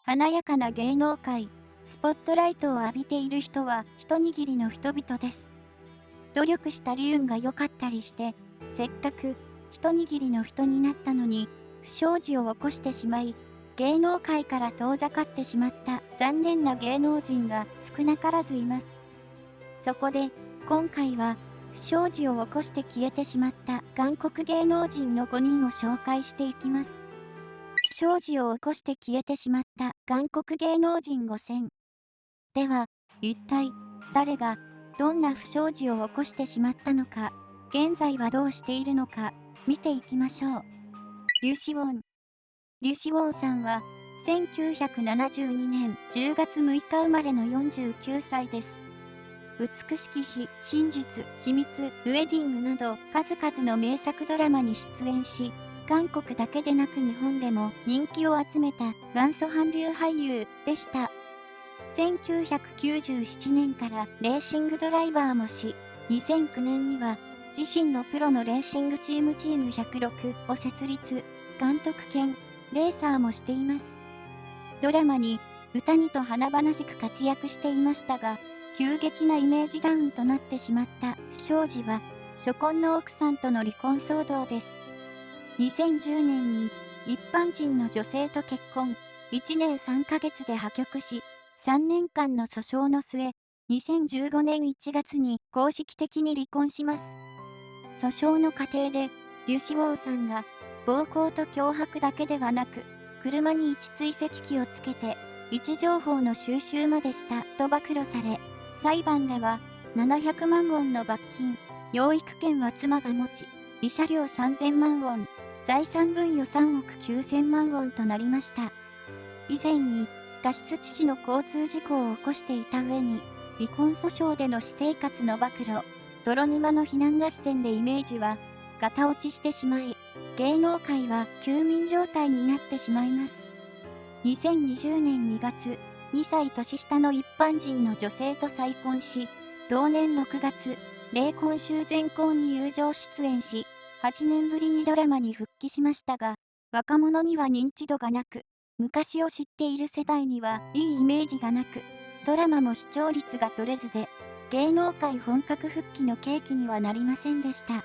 華やかな芸能界、スポットライトを浴びている人は一握りの人々です。努力したり運が良かったりして、せっかく一握りの人になったのに、不祥事を起こしてしまい、芸能界から遠ざかってしまった残念な芸能人が少なからずいます。そこで、今回は、不祥事を起こして消えてしまった韓国芸能人の5人を紹介していきます。不祥事を起こして消えてしまった韓国芸能人5選。では、一体、誰が、どんな不祥事を起こしてしまったのか、現在はどうしているのか、見ていきましょう。リュシウォン。リュシウォンさんは、1972年10月6日生まれの49歳です。美しき日、真実、秘密、ウェディングなど数々の名作ドラマに出演し、韓国だけでなく日本でも人気を集めた元祖韓流俳優でした。1997年からレーシングドライバーもし、2009年には自身のプロのレーシングチーム106を設立、監督兼レーサーもしています。ドラマに歌にと華々しく活躍していましたが、急激なイメージダウンとなってしまった不祥事は、初婚の奥さんとの離婚騒動です。2010年に一般人の女性と結婚、1年3ヶ月で破局し、3年間の訴訟の末、2015年1月に公式的に離婚します。訴訟の過程で、リュシウォンさんが、暴行と脅迫だけではなく、車に位置追跡機をつけて、位置情報の収集までしたと暴露され、裁判では700万ウォンの罰金、養育権は妻が持ち、慰謝料3000万ウォン、財産分与3億9000万ウォンとなりました。以前に過失致死の交通事故を起こしていた上に、離婚訴訟での私生活の暴露、泥沼の非難合戦でイメージはガタ落ちしてしまい、芸能界は休眠状態になってしまいます。2020年2月、2歳年下の一般人の女性と再婚し、同年6月、霊婚修善行に友情出演し、8年ぶりにドラマに復帰しましたが、若者には認知度がなく、昔を知っている世代にはいいイメージがなく、ドラマも視聴率が取れずで、芸能界本格復帰の契機にはなりませんでした。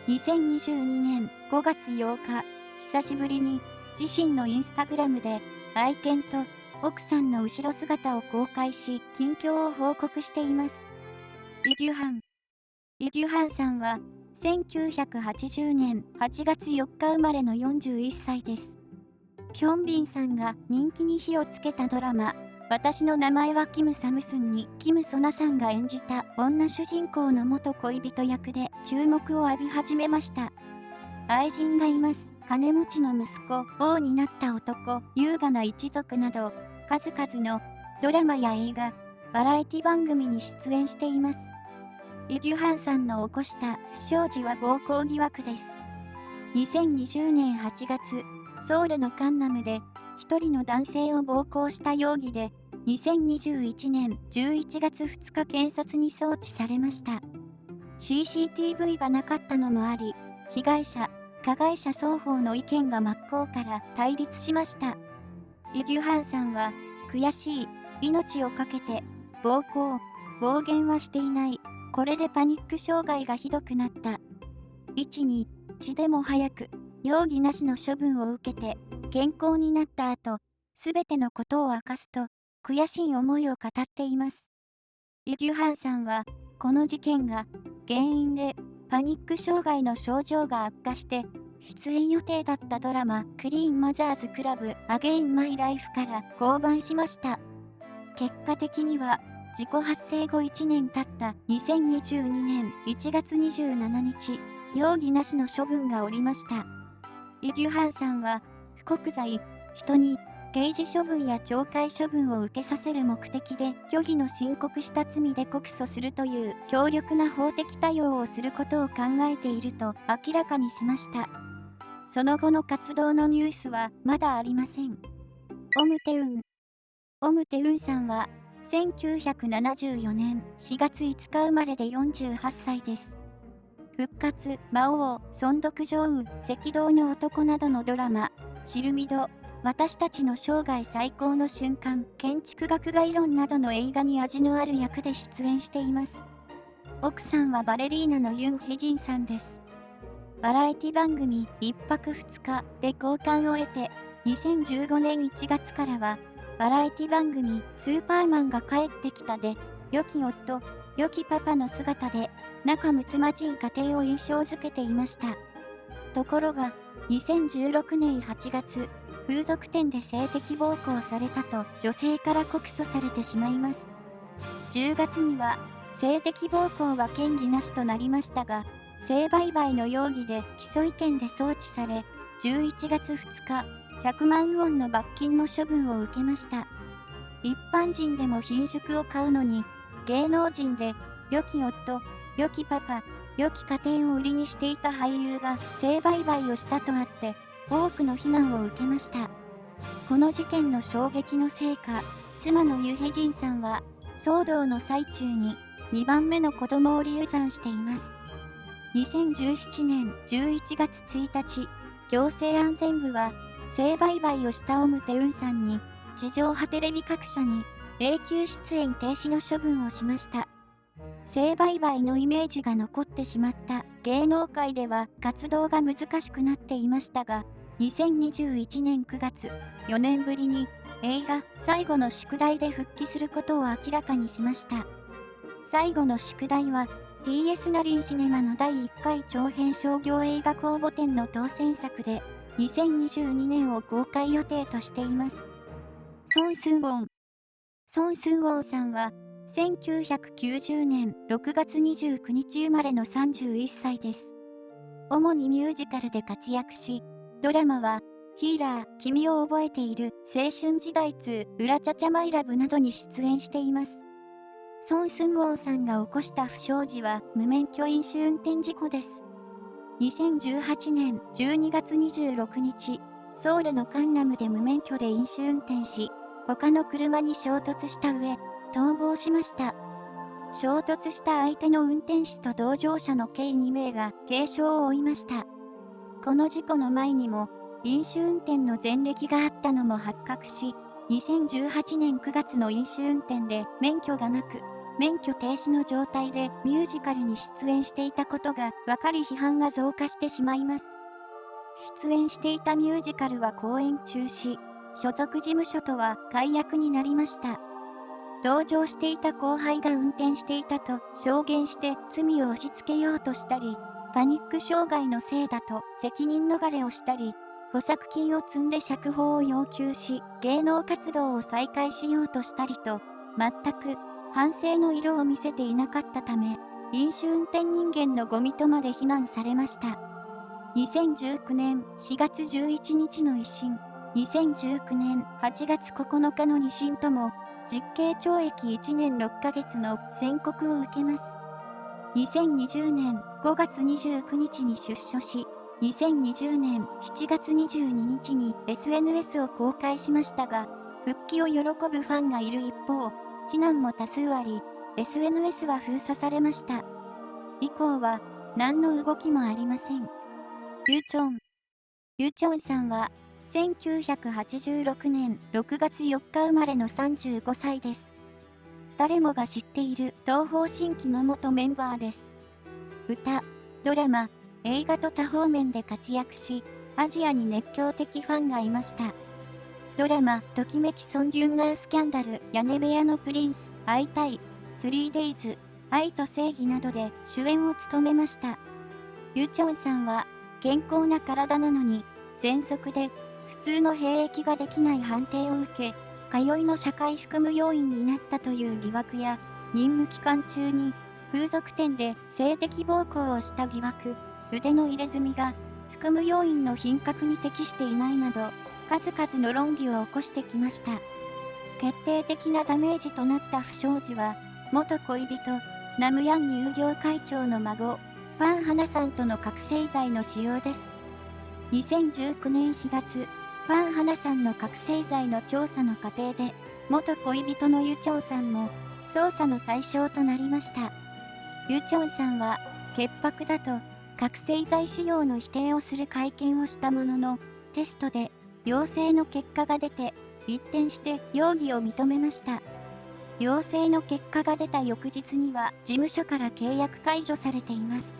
2022年5月8日、久しぶりに自身のインスタグラムで愛犬と奥さんの後ろ姿を公開し、近況を報告しています。イ・ギュハン。イ・ギュハンさんは、1980年8月4日生まれの41歳です。ヒョンビンさんが人気に火をつけたドラマ、私の名前はキム・サムスンにキム・ソナさんが演じた女主人公の元恋人役で注目を浴び始めました。愛人がいます。金持ちの息子、王になった男、優雅な一族など、数々のドラマや映画、バラエティ番組に出演しています。イ・ギュハンさんの起こした不祥事は暴行疑惑です。2020年8月、ソウルのカンナムで一人の男性を暴行した容疑で、2021年11月2日検察に送致されました。CCTV がなかったのもあり、被害者、加害者双方の意見が真っ向から対立しました。イ・ギュハンさんは、悔しい、命を懸けて、暴行、暴言はしていない、これでパニック障害がひどくなった。1、2、血でも早く、容疑なしの処分を受けて、健康になった後、すべてのことを明かすと、悔しい思いを語っています。イ・ギュハンさんは、この事件が原因でパニック障害の症状が悪化して出演予定だったドラマクリーンマザーズクラブアゲインマイライフから降板しました。結果的には事故発生後1年経った2022年1月27日、容疑なしの処分が下りました。イ・ギュハンさんは不告罪、人に刑事処分や懲戒処分を受けさせる目的で虚偽の申告した罪で告訴するという強力な法的対応をすることを考えていると明らかにしました。その後の活動のニュースはまだありません。オムテウン。オムテウンさんは1974年4月5日生まれで48歳です。復活、魔王、尊読女王、赤道の男などのドラマ、シルミド、私たちの生涯最高の瞬間、建築学概論などの映画に味のある役で出演しています。奥さんはバレリーナのユン・ヘジンさんです。バラエティ番組1泊2日で好感を得て、2015年1月からは、バラエティ番組スーパーマンが帰ってきたで、良き夫、良きパパの姿で、仲睦まじい家庭を印象づけていました。ところが、2016年8月、風俗店で性的暴行されたと女性から告訴されてしまいます。10月には、性的暴行は嫌疑なしとなりましたが、性売買の容疑で起訴意見で送致され、11月2日、100万ウォンの罰金の処分を受けました。一般人でも品種を買うのに、芸能人で、良き夫、良きパパ、良き家庭を売りにしていた俳優が性売買をしたとあって、多くの非難を受けました。この事件の衝撃のせいか、妻のユ・ヘジンさんは、騒動の最中に2番目の子供を流産しています。2017年11月1日、行政安全部は、性売買をしたオム・テウンさんに、地上波テレビ各社に永久出演停止の処分をしました。性売買のイメージが残ってしまった芸能界では活動が難しくなっていましたが、2021年9月、4年ぶりに映画最後の宿題で復帰することを明らかにしました。最後の宿題は TS ナリンシネマの第1回長編商業映画公募展の当選作で、2022年を公開予定としています。ソン・スンウォン。ソン・スンウォンさんは、1990年6月29日生まれの31歳です。主にミュージカルで活躍し、ドラマは、ヒーラー、君を覚えている、青春時代2、ウラチャチャマイラブなどに出演しています。ソン・スンウォンさんが起こした不祥事は無免許飲酒運転事故です。2018年12月26日、ソウルのカンナムで無免許で飲酒運転し、他の車に衝突した上、逃亡しました。衝突した相手の運転手と同乗者の計2名が軽傷を負いました。この事故の前にも、飲酒運転の前歴があったのも発覚し、2018年9月の飲酒運転で免許がなく、免許停止の状態でミュージカルに出演していたことが分かり批判が増加してしまいます。出演していたミュージカルは公演中止、所属事務所とは解約になりました。同乗していた後輩が運転していたと証言して罪を押し付けようとしたり、パニック障害のせいだと責任逃れをしたり、保釈金を積んで釈放を要求し、芸能活動を再開しようとしたりと、全く反省の色を見せていなかったため、飲酒運転人間のゴミとまで非難されました。2019年4月11日の一審、2019年8月9日の二審とも、実刑懲役1年6ヶ月の宣告を受けます。2020年5月29日に出所し、2020年7月22日に SNS を公開しましたが、復帰を喜ぶファンがいる一方、非難も多数あり、SNS は封鎖されました。以降は何の動きもありません。ユチョン。ユチョンさんは、1986年6月4日生まれの35歳です。誰もが知っている東方神起の元メンバーです。歌、ドラマ、映画と多方面で活躍し、アジアに熱狂的ファンがいました。ドラマ、ときめきソン・ギュンガースキャンダル、屋根部屋のプリンス、会いたい、3days、愛と正義などで主演を務めました。ユチョンさんは、健康な体なのに、喘息で、普通の兵役ができない判定を受け、通いの社会服務要員になったという疑惑や、任務期間中に風俗店で性的暴行をした疑惑、腕の入れ墨が服務要員の品格に適していないなど、数々の論議を起こしてきました。決定的なダメージとなった不祥事は、元恋人、ナムヤン乳業会長の孫、ファン・ハナさんとの覚醒剤の使用です。2019年4月、ファン・ハナさんの覚醒剤の調査の過程で、元恋人のユチョンさんも捜査の対象となりました。ユチョンさんは、潔白だと覚醒剤使用の否定をする会見をしたものの、テストで陽性の結果が出て、一転して容疑を認めました。陽性の結果が出た翌日には事務所から契約解除されています。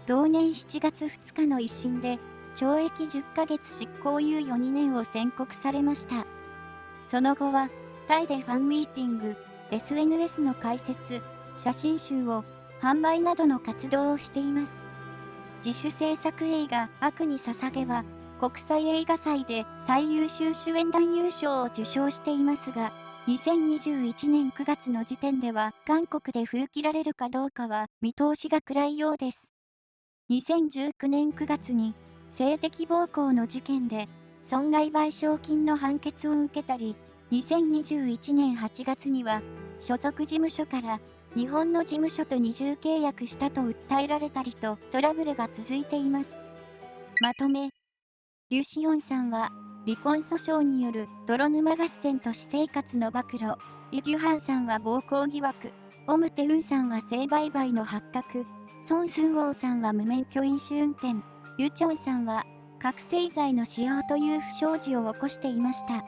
同年7月2日の一審で、懲役10ヶ月執行猶予2年を宣告されました。その後は、タイでファンミーティング、SNS の開設、写真集を販売などの活動をしています。自主制作映画悪に捧げは、国際映画祭で最優秀主演男優賞を受賞していますが、2021年9月の時点では韓国で封切られるかどうかは見通しが暗いようです。2019年9月に性的暴行の事件で損害賠償金の判決を受けたり、2021年8月には所属事務所から日本の事務所と二重契約したと訴えられたりとトラブルが続いています。まとめ。リュ・シヨンさんは離婚訴訟による泥沼合戦と私生活の暴露、イ・ギュハンさんは暴行疑惑、オム・テウンさんは性売買の発覚、ソン・スンウォンさんは無免許飲酒運転、ユ・チョンさんは覚醒剤の使用という不祥事を起こしていました。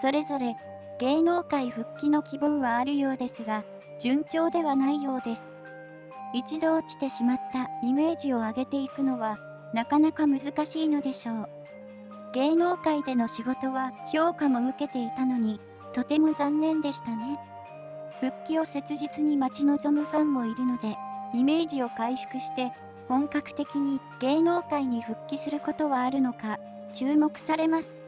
それぞれ芸能界復帰の希望はあるようですが、順調ではないようです。一度落ちてしまったイメージを上げていくのはなかなか難しいのでしょう。芸能界での仕事は評価も受けていたのに、とても残念でしたね。復帰を切実に待ち望むファンもいるので、イメージを回復して本格的に芸能界に復帰することはあるのか注目されます。